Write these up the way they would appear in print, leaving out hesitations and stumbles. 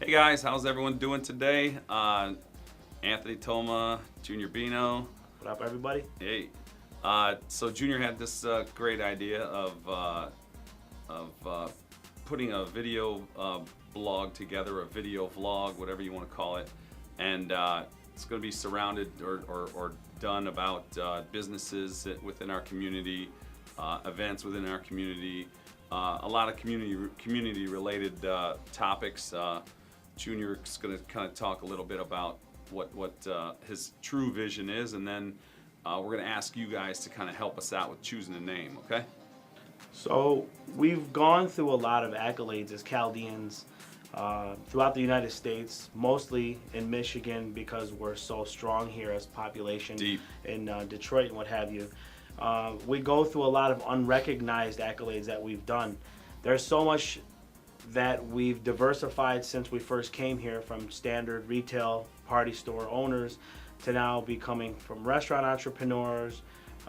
Hey guys, how's everyone doing today? Anthony Toma, Junior Binno. What up, everybody? Hey. So Junior had this great idea of putting a video blog together, a video vlog, whatever you want to call it, and it's going to be surrounded or done about businesses within our community, events within our community, a lot of community related topics. Junior's going to kind of talk a little bit about what his true vision is, and then we're going to ask you guys to kind of help us out with choosing a name, okay? So we've gone through a lot of accolades as Chaldeans throughout the United States, mostly in Michigan because we're so strong here as population. Deep. In Detroit and what have you. We go through a lot of unrecognized accolades that we've done. There's so much that we've diversified since we first came here, from standard retail party store owners to now becoming from restaurant entrepreneurs,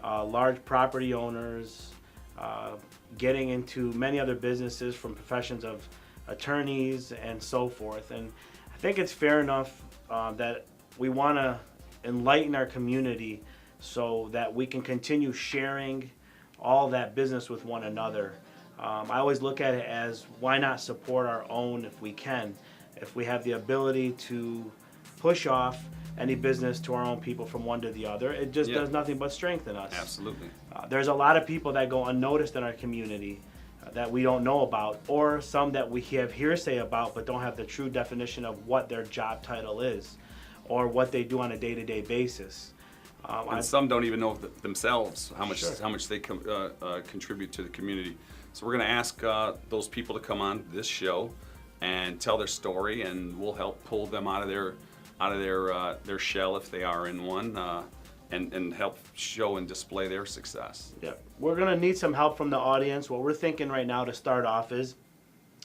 large property owners, getting into many other businesses from professions of attorneys and so forth. And I think it's fair enough that we want to enlighten our community so that we can continue sharing all that business with one another. I always look at it as, why not support our own if we can? If we have the ability to push off any business to our own people from one to the other, it just does nothing but strengthen us. Absolutely. There's a lot of people that go unnoticed in our community that we don't know about, or some that we have hearsay about but don't have the true definition of what their job title is or what they do on a day-to-day basis. And some don't even know themselves how much they contribute to the community. So we're going to ask those people to come on this show and tell their story, and we'll help pull them out of their shell if they are in one, and help show and display their success. Yeah, we're going to need some help from the audience. What we're thinking right now to start off is,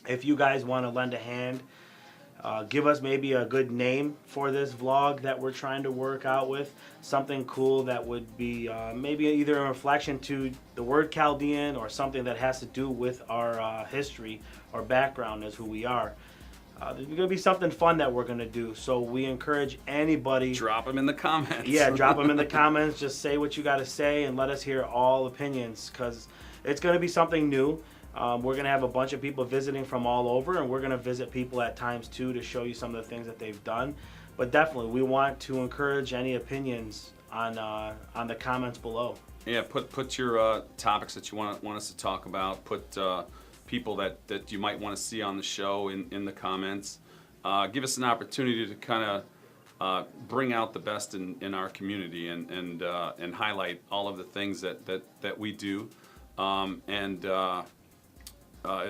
if you guys want to lend a hand, give us maybe a good name for this vlog that we're trying to work out with. Something cool that would be maybe either a reflection to the word Chaldean or something that has to do with our history or background as who we are. There's going to be something fun that we're going to do. So we encourage anybody. Drop them in the comments. Yeah, drop them in the comments. Just say what you got to say and let us hear all opinions, because it's going to be something new. We're going to have a bunch of people visiting from all over, and we're going to visit people at times too to show you some of the things that they've done. But definitely, we want to encourage any opinions on the comments below. Yeah, put your topics that you want us to talk about. Put people that you might want to see on the show in the comments. Give us an opportunity to kind of bring out the best in our community and highlight all of the things that we do.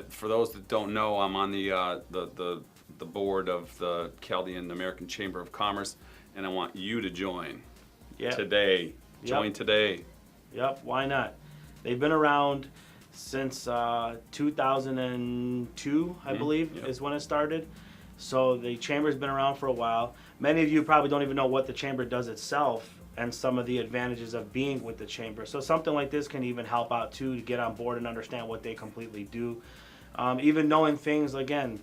For those that don't know, I'm on the board of the Chaldean American Chamber of Commerce, and I want you to join today. Join today. Yep, why not? They've been around since 2002, I believe, is when it started. So the chamber's been around for a while. Many of you probably don't even know what the chamber does itself and some of the advantages of being with the chamber. So something like this can even help out too, to get on board and understand what they completely do. Even knowing things, again,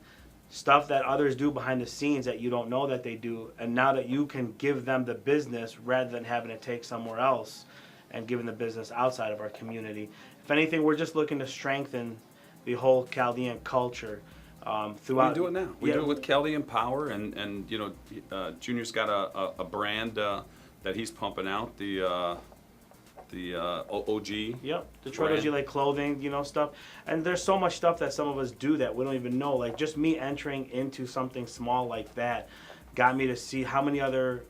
stuff that others do behind the scenes that you don't know that they do, and now that you can give them the business rather than having to take somewhere else and giving the business outside of our community. If anything, we're just looking to strengthen the whole Chaldean culture throughout. We do it now. We do it with Chaldean Power, and you know, Junior's got a brand that he's pumping out, the OG. Yep, Detroit OG, like clothing, stuff. And there's so much stuff that some of us do that we don't even know. Like, just me entering into something small like that got me to see how many other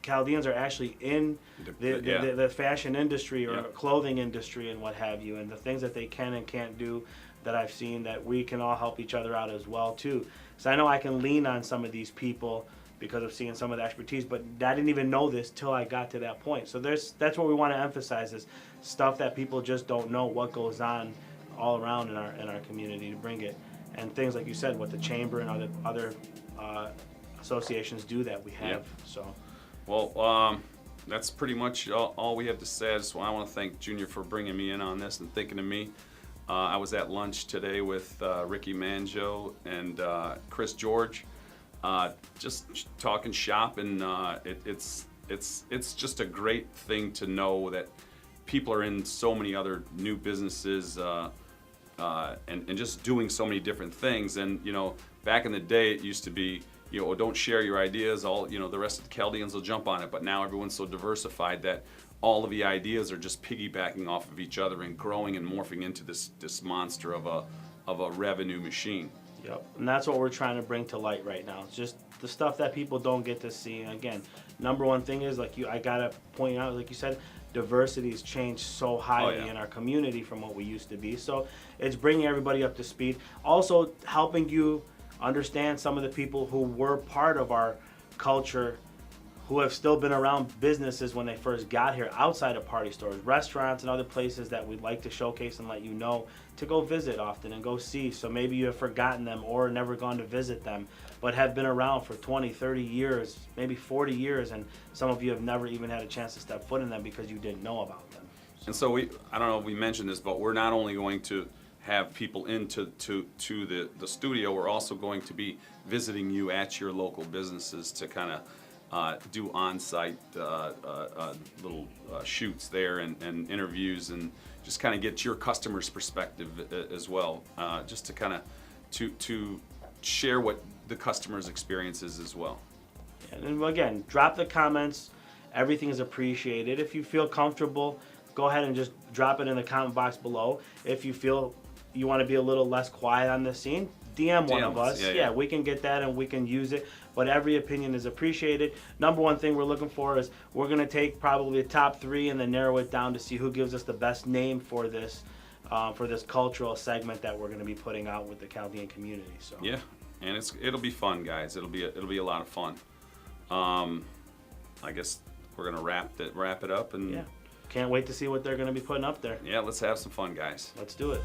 Chaldeans are actually in the fashion industry or clothing industry and what have you, and the things that they can and can't do that I've seen, that we can all help each other out as well too. So I know I can lean on some of these people because of seeing some of the expertise, but I didn't even know this till I got to that point. So that's what we want to emphasize, is stuff that people just don't know what goes on all around in our community, to bring it. And things like you said, what the chamber and other associations do that we have. Yep. So, well, that's pretty much all we have to say. I want to thank Junior for bringing me in on this and thinking of me. I was at lunch today with Ricky Manjo and Chris George. just talking shop, and it's just a great thing to know that people are in so many other new businesses and just doing so many different things. And back in the day, it used to be, don't share your ideas. All the rest of the Chaldeans will jump on it. But now everyone's so diversified that all of the ideas are just piggybacking off of each other and growing and morphing into this monster of a revenue machine. Yep, and that's what we're trying to bring to light right now. It's just the stuff that people don't get to see. And again, number one thing is, I gotta point out, like you said, diversity has changed so highly in our community from what we used to be. So it's bringing everybody up to speed. Also helping you understand some of the people who were part of our culture, who have still been around businesses when they first got here, outside of party stores, restaurants, and other places that we'd like to showcase and let you know to go visit often and go see. So maybe you have forgotten them or never gone to visit them, but have been around for 20, 30 years, maybe 40 years, and some of you have never even had a chance to step foot in them because you didn't know about them. And so I don't know if we mentioned this, but we're not only going to have people into the studio, we're also going to be visiting you at your local businesses to kind of do on-site little shoots there and interviews, and just kind of get your customers' perspective as well, just to kind of to share what the customer's experience is as well. And again, drop the comments. Everything is appreciated. If you feel comfortable, go ahead and just drop it in the comment box below. If you feel you want to be a little less quiet on the scene, DM one of us. Yeah, we can get that and we can use it. But every opinion is appreciated. Number one thing we're looking for is we're going to take probably the top 3 and then narrow it down to see who gives us the best name for this cultural segment that we're going to be putting out with the Chaldean community. So yeah, and it'll be fun, guys. It'll be a lot of fun. I guess we're going to wrap it up, and yeah, can't wait to see what they're going to be putting up there. Yeah, let's have some fun, guys. Let's do it.